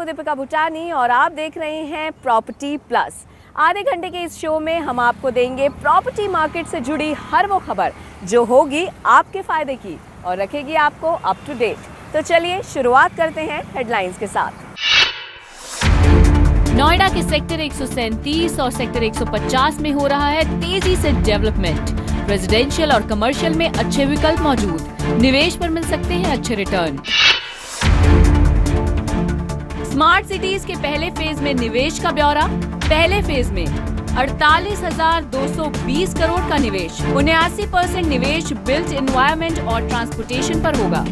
हूं दीपिका भुटानी और आप देख रहे हैं प्रॉपर्टी प्लस। आधे घंटे के इस शो में हम आपको देंगे प्रॉपर्टी मार्केट से जुड़ी हर वो खबर जो होगी आपके फायदे की और रखेगी आपको अप टू डेट। तो चलिए शुरुआत करते हैं हेडलाइंस के साथ। नोएडा के सेक्टर 137 और सेक्टर 150 में हो रहा है तेजी से डेवलपमेंट। रेजिडेंशियल और कमर्शियल में अच्छे विकल्प मौजूद, निवेश पर मिल सकते हैं अच्छे रिटर्न। स्मार्ट सिटीज के पहले फेज में निवेश का ब्यौरा। पहले फेज में 48,220 करोड़ का निवेश, 79% निवेश बिल्ट एनवायरनमेंट और ट्रांसपोर्टेशन पर होगा।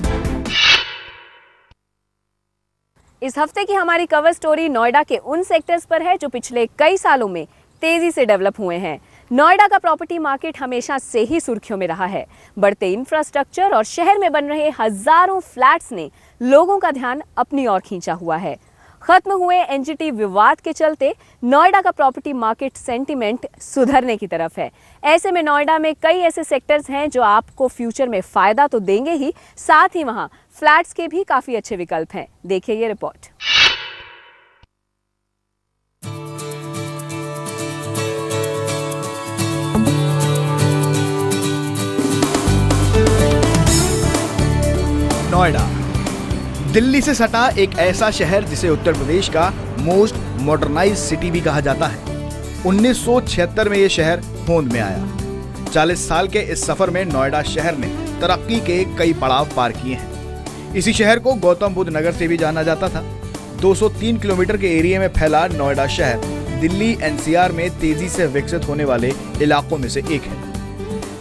इस हफ्ते की हमारी कवर स्टोरी नोएडा के उन सेक्टर्स पर है जो पिछले कई सालों में तेजी से डेवलप हुए हैं। नोएडा का प्रॉपर्टी मार्केट हमेशा से ही सुर्खियों में रहा है। बढ़ते इंफ्रास्ट्रक्चर और शहर में बन रहे हजारों फ्लैट्स ने लोगों का ध्यान अपनी ओर खींचा हुआ है। खत्म हुए एनजीटी विवाद के चलते नोएडा का प्रॉपर्टी मार्केट सेंटीमेंट सुधरने की तरफ है। ऐसे में नोएडा में कई ऐसे सेक्टर्स हैं जो आपको फ्यूचर में फायदा तो देंगे ही, साथ ही वहां फ्लैट्स के भी काफी अच्छे विकल्प हैं। देखिए ये रिपोर्ट। नोएडा दिल्ली से सटा एक ऐसा शहर जिसे उत्तर प्रदेश का मोस्ट मॉडर्नाइज्ड सिटी भी कहा जाता है। 1976 में यह शहर होंद में आया। 40 साल के इस सफर में नोएडा शहर ने तरक्की के कई पड़ाव पार किए हैं। इसी शहर को गौतम बुद्ध नगर से भी जाना जाता था। 203 किलोमीटर के एरिया में फैला नोएडा शहर दिल्ली एनसीआर में तेजी से विकसित होने वाले इलाकों में से एक है।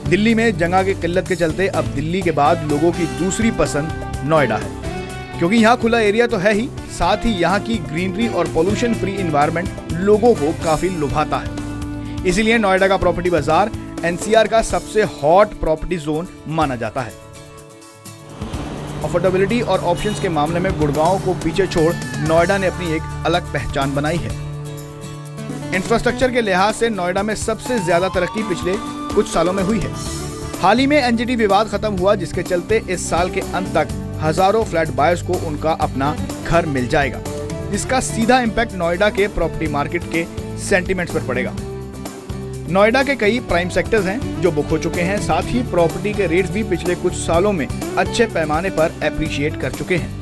दिल्ली में जगह की किल्लत के चलते अब दिल्ली के बाद लोगों की दूसरी पसंद नोएडा है, क्योंकि यहाँ खुला एरिया तो है ही, साथ ही यहाँ की ग्रीनरी और पोल्यूशन फ्री एनवायरनमेंट लोगों को काफी लुभाता है। इसीलिए नोएडा का प्रॉपर्टी बाजार एनसीआर का सबसे हॉट प्रॉपर्टी जोन माना जाता है। अफोर्डेबिलिटी और ऑप्शंस के मामले में गुड़गांव को पीछे छोड़ नोएडा ने अपनी एक अलग पहचान बनाई है। इंफ्रास्ट्रक्चर के लिहाज से नोएडा में सबसे ज्यादा तरक्की पिछले कुछ सालों में हुई है। हाल ही में एनजीटी विवाद खत्म हुआ, जिसके चलते इस साल के अंत तक हजारों फ्लैट बायर्स को उनका अपना घर मिल जाएगा, जिसका सीधा इम्पैक्ट नोएडा के प्रॉपर्टी मार्केट के सेंटीमेंट्स पर पड़ेगा। नोएडा के कई प्राइम सेक्टर्स हैं जो बुक हो चुके हैं, साथ ही प्रॉपर्टी के रेट्स भी पिछले कुछ सालों में अच्छे पैमाने पर एप्रिशिएट कर चुके हैं।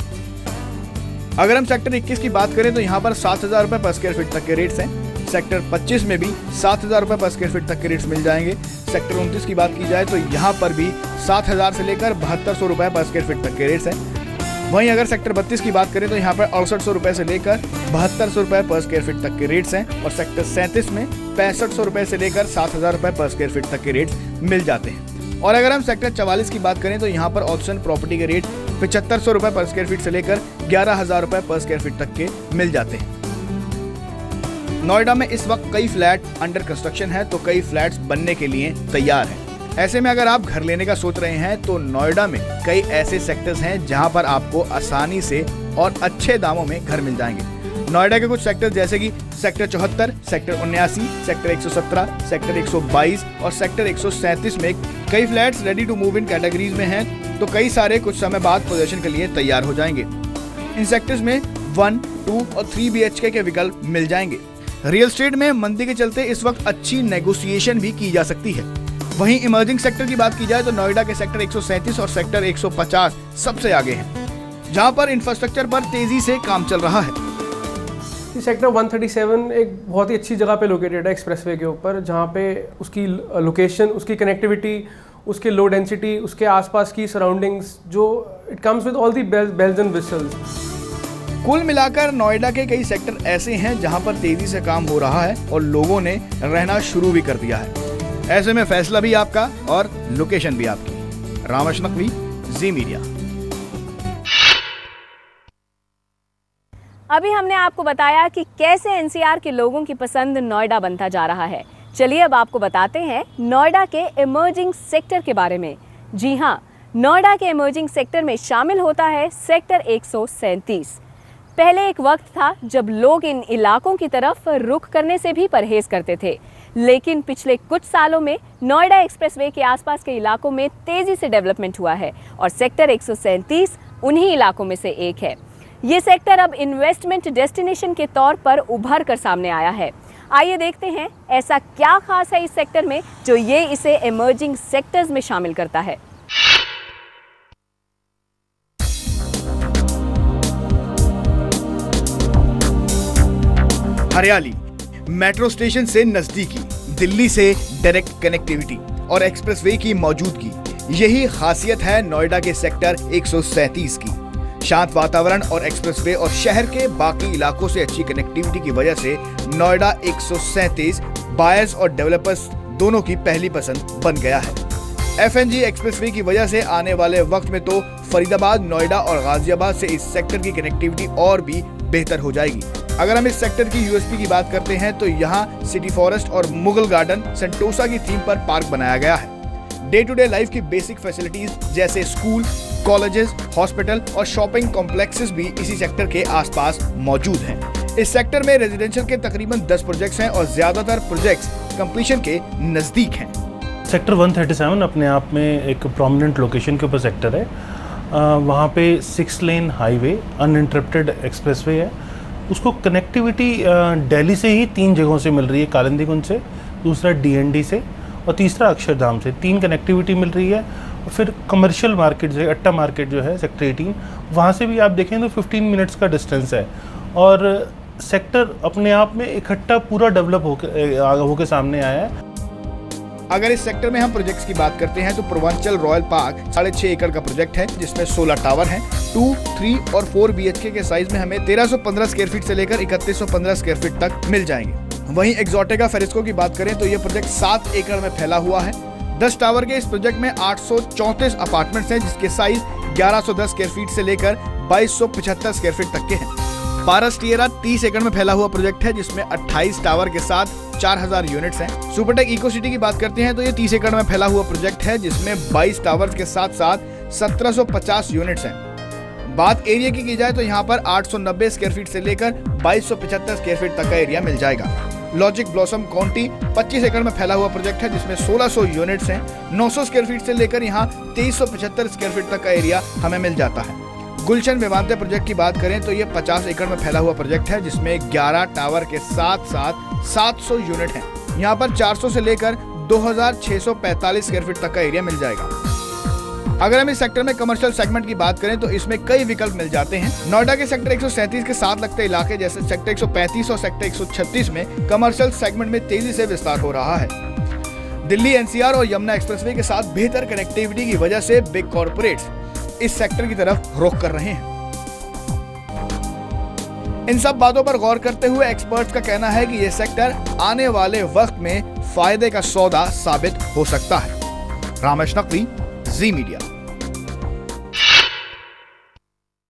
अगर हम सेक्टर 21 की बात करें तो यहाँ पर 7,000 रुपए पर स्क्वायर फीट तक के रेट्स हैं। सेक्टर 25 में भी 7,000 रुपए पर स्क्वायर फीट तक के रेट्स मिल जाएंगे। सेक्टर 29 की बात की जाए तो यहाँ पर भी 7,000 से लेकर 7,200 रुपए पर स्क्वायर फीट तक के रेट्स हैं। वहीं अगर सेक्टर 32 की बात करें तो यहाँ पर 6,800 रुपए से लेकर 7,200 रुपए पर स्क्वायर फीट तक के रेट्स हैं, और सेक्टर 37 में 6,500 रुपए से लेकर 7,000 रुपए पर स्क्वायर फीट तक के रेट्स मिल जाते हैं। और अगर हम सेक्टर 44 की बात करें तो यहाँ पर ऑप्शन प्रॉपर्टी के रेट 7,500 रुपए पर स्क्वायर फीट से लेकर 11,000 रुपए पर स्क्वायर फीट तक के मिल जाते हैं। नोएडा में इस वक्त कई फ्लैट अंडर कंस्ट्रक्शन है, तो कई फ्लैट्स बनने के लिए तैयार हैं। ऐसे में अगर आप घर लेने का सोच रहे हैं तो नोएडा में कई ऐसे सेक्टर्स हैं जहां पर आपको आसानी से और अच्छे दामों में घर मिल जाएंगे। नोएडा के कुछ सेक्टर जैसे कि सेक्टर 74, सेक्टर 79, सेक्टर 117, सेक्टर 122 और सेक्टर 137 में कई flats ready to move in categories में हैं, तो कई सारे कुछ समय बाद पोजीशन के लिए तैयार हो जाएंगे। इन सेक्टर्स में 1, 2 और 3 BHK के विकल्प मिल जाएंगे। रियल स्टेट में मंदी के चलते इस वक्त अच्छी नेगोशिएशन भी की जा सकती है। वहीं इमर्जिंग सेक्टर की बात की जाए तो नोएडा के सेक्टर 137 और सेक्टर 150 सबसे आगे हैं, जहां पर इंफ्रास्ट्रक्चर पर तेजी से काम चल रहा है। सेक्टर 137 एक बहुत ही अच्छी जगह पे लोकेटेड है, एक्सप्रेसवे के ऊपर, जहाँ पे उसकी लोकेशन, उसकी कनेक्टिविटी, उसके लो डेंसिटी, उसके आसपास की सराउंडिंग्स, जो it comes with all the bells and whistles. कुल मिलाकर नोएडा के कई सेक्टर ऐसे हैं जहां पर तेजी से काम हो रहा है और लोगों ने रहना शुरू भी कर दिया है। ऐसे में फैसला भी आपका और लोकेशन भी आपकी। रामेश नकवी, जी मीडिया। अभी हमने आपको बताया कि कैसे एनसीआर के लोगों की पसंद नोएडा बनता जा रहा है। चलिए अब आपको बताते हैं नोएडा के इमर्जिंग सेक्टर के बारे में। जी हाँ, नोएडा के इमर्जिंग सेक्टर में शामिल होता है सेक्टर 137। पहले एक वक्त था जब लोग इन इलाकों की तरफ रुख करने से भी परहेज करते थे, लेकिन पिछले कुछ सालों में नोएडा एक्सप्रेसवे के आसपास के इलाकों में तेजी से डेवलपमेंट हुआ है और सेक्टर 137 उन्हीं इलाकों में से एक है। ये सेक्टर अब इन्वेस्टमेंट डेस्टिनेशन के तौर पर उभर कर सामने आया है। आइए देखते हैं ऐसा क्या खास है इस सेक्टर में जो ये इसे इमर्जिंग सेक्टर्स में शामिल करता है। हरियाली, मेट्रो स्टेशन से नजदीकी, दिल्ली से डायरेक्ट कनेक्टिविटी और एक्सप्रेसवे की मौजूदगी, यही खासियत है नोएडा के सेक्टर 137 की। शांत वातावरण और एक्सप्रेसवे और शहर के बाकी इलाकों से अच्छी कनेक्टिविटी की वजह से नोएडा 137 बायर्स और डेवलपर्स दोनों की पहली पसंद बन गया है। FNG एक्सप्रेसवे की वजह से आने वाले वक्त में तो फरीदाबाद, नोएडा और गाजियाबाद से इस सेक्टर की कनेक्टिविटी और भी बेहतर हो जाएगी। अगर हम इस सेक्टर की USP की बात करते हैं तो यहाँ सिटी फॉरेस्ट और मुगल गार्डन सेंटोसा की थीम पर पार्क बनाया गया है। डे टू डे लाइफ की बेसिक फैसिलिटीज जैसे स्कूल, कॉलेजेस, हॉस्पिटल और शॉपिंग कॉम्प्लेक्सेस भी इसी सेक्टर के आसपास मौजूद हैं। इस सेक्टर में रेजिडेंशियल के तकरीबन 10 प्रोजेक्ट्स हैं और ज्यादातर प्रोजेक्ट्स कंप्लीशन के नजदीक हैं। सेक्टर 137 अपने आप में एक प्रोमिनेंट लोकेशन के ऊपर सेक्टर है। वहाँ पे 6 लेन हाईवे, अनइंटरप्टेड एक्सप्रेसवे है। उसको कनेक्टिविटी दिल्ली से ही 3 जगहों से मिल रही है, कालिंदी कुंज से, दूसरा DND से और तीसरा अक्षरधाम से। 3 कनेक्टिविटी मिल रही है। और फिर कमर्शियल मार्केट जो है, अट्टा मार्केट जो है सेक्टर 18, वहाँ से भी आप देखें तो 15 मिनट्स का डिस्टेंस है। और सेक्टर अपने आप में इकट्ठा पूरा डेवलप होकर सामने आया है। अगर इस सेक्टर में हम प्रोजेक्ट्स की बात करते हैं तो पूर्वांचल रॉयल पार्क 6.5 एकड़ का प्रोजेक्ट है जिसमें 16 टावर हैं। 2, 3 और 4 BHK के साइज में हमें 1315 स्क्वायर फीट से लेकर 3115 स्क्वायर फीट तक मिल जाएंगे। वहीं एक्सोटिका फेरिस्को की बात करें तो ये प्रोजेक्ट 7 एकड़ में फैला हुआ है। 10 टावर के इस प्रोजेक्ट में 834 अपार्टमेंट्स हैं जिसके साइज 1110 स्क्वायर फीट से लेकर 2275 स्क्वायर फीट तक के हैं। पारस टिएरा 30 एकड़ में फैला हुआ प्रोजेक्ट है जिसमें 28 टावर के साथ 4000 यूनिट्स हैं। सुपरटेक इको सिटी की बात करते हैं तो ये 30 एकड़ में फैला हुआ प्रोजेक्ट है जिसमें 22 टावर्स के साथ साथ 1750 यूनिट्स हैं। बात एरिया की जाए तो यहाँ पर 890 स्क्वायर फीट से लेकर 2275 स्क्वायर फीट तक का एरिया मिल जाएगा। लॉजिक ब्लॉसम काउंटी 25 एकड़ में फैला हुआ प्रोजेक्ट है जिसमें 1600 यूनिट्स हैं। 900 स्क्वायर फीट से लेकर यहाँ 2375 स्क्वायर फीट तक का एरिया हमें मिल जाता है। गुलशन विवांते प्रोजेक्ट की बात करें तो ये 50 एकड़ में फैला हुआ प्रोजेक्ट है जिसमें 11 टावर के साथ साथ 700 यूनिट हैं। यहाँ पर 400 से लेकर 2645 स्क्वायर फीट तक का एरिया मिल जाएगा। अगर हम इस सेक्टर में कमर्शियल सेगमेंट की बात करें तो इसमें कई विकल्प मिल जाते हैं। नोएडा के सेक्टर 137 के साथ लगते इलाके जैसे सेक्टर 135 और सेक्टर 136 में कमर्शियल सेगमेंट में तेजी से विस्तार हो रहा है। दिल्ली NCR और यमुना एक्सप्रेसवे के साथ बेहतर कनेक्टिविटी की वजह से बिग कॉर्पोरेट्स इस सेक्टर की तरफ रुख कर रहे हैं। इन सब बातों पर गौर करते हुए एक्सपर्ट्स का कहना है कि यह सेक्टर आने वाले वक्त में फायदे का सौदा साबित हो सकता है। रामेश नकवी, जी मीडिया।